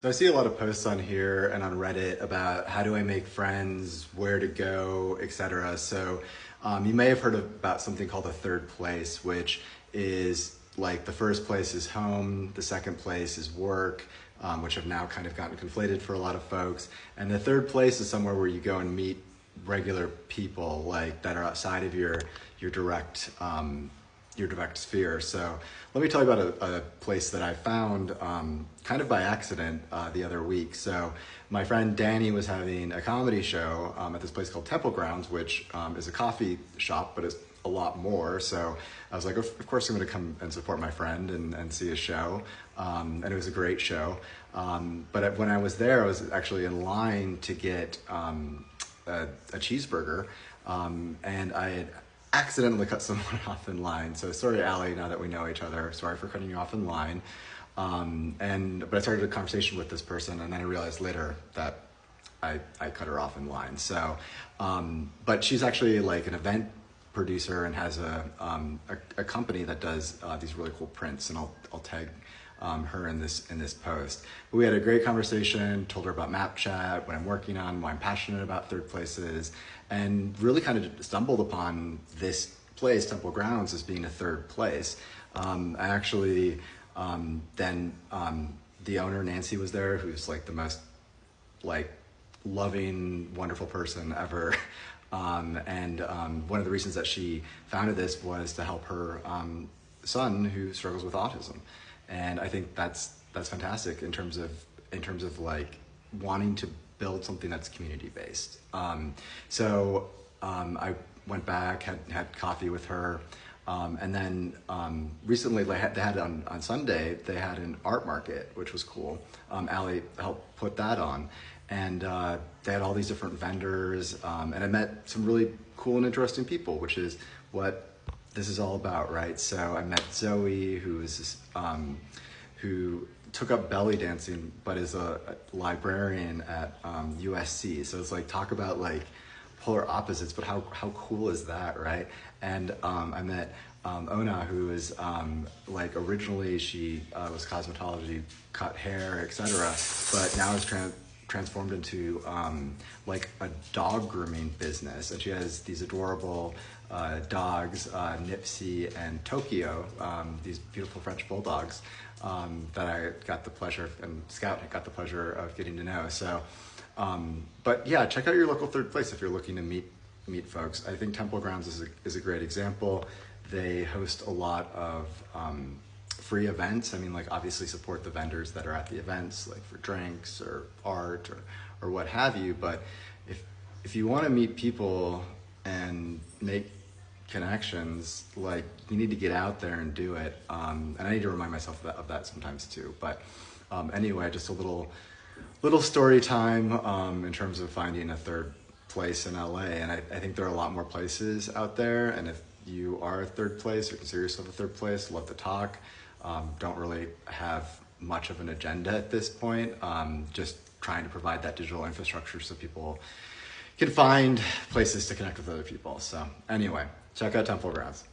So I see a lot of posts on here and on Reddit about how do I make friends, where to go, etc. So you may have heard about something called the third place, which is like the first place is home, the second place is work, which have now kind of gotten conflated for a lot of folks. And the third place is somewhere where you go and meet regular people like that are outside of your direct sphere. So let me tell you about a place that I found kind of by accident the other week. So my friend Danny was having a comedy show at this place called Temple Grounds, which is a coffee shop, but it's a lot more. So I was like, of course I'm gonna come and support my friend and see a show. And it was a great show. But when I was there, I was actually in line to get a cheeseburger. And I had accidentally cut someone off in line. So sorry, Allie, now that we know each other, sorry for cutting you off in line. But I started a conversation with this person, and then I realized later that I cut her off in line. So, but she's actually like an event producer and has a company that does these really cool prints, and I'll tag her in this post. But we had a great conversation, told her about MapChat, what I'm working on, why I'm passionate about third places, and really kind of stumbled upon this place, Temple Grounds, as being a third place. I actually, then the owner, Nancy, was there, who's like the most like loving, wonderful person ever. One of the reasons that she founded this was to help her son who struggles with autism. And I think that's fantastic in terms of like wanting to build something that's community based. I went back, had coffee with her, and then recently they had on Sunday they had an art market, which was cool. Allie helped put that on, and they had all these different vendors, and I met some really cool and interesting people, which is what this is all about, right? So I met Zoe, who took up belly dancing, but is a librarian at USC. So it's like, talk about like polar opposites, but how cool is that, right? And I met Ona, who is like originally she was cosmetology, cut hair, etc., but now is transformed into like a dog grooming business, and she has these adorable dogs, Nipsey and Tokyo, these beautiful French bulldogs that I got the pleasure and Scout got the pleasure of getting to know. So, but yeah, check out your local third place if you're looking to meet folks. I think Temple Grounds is a great example. They host a lot of free events. I mean, like obviously support the vendors that are at the events, like for drinks or art or what have you. But if you want to meet people and make connections, like you need to get out there and do it. And I need to remind myself of that sometimes too. But anyway, just a little story time in terms of finding a third place in LA. And I think there are a lot more places out there. And if you are a third place or consider yourself a third place, love to talk. Don't really have much of an agenda at this point. Just trying to provide that digital infrastructure so people can find places to connect with other people. So anyway, check out Temple Grounds.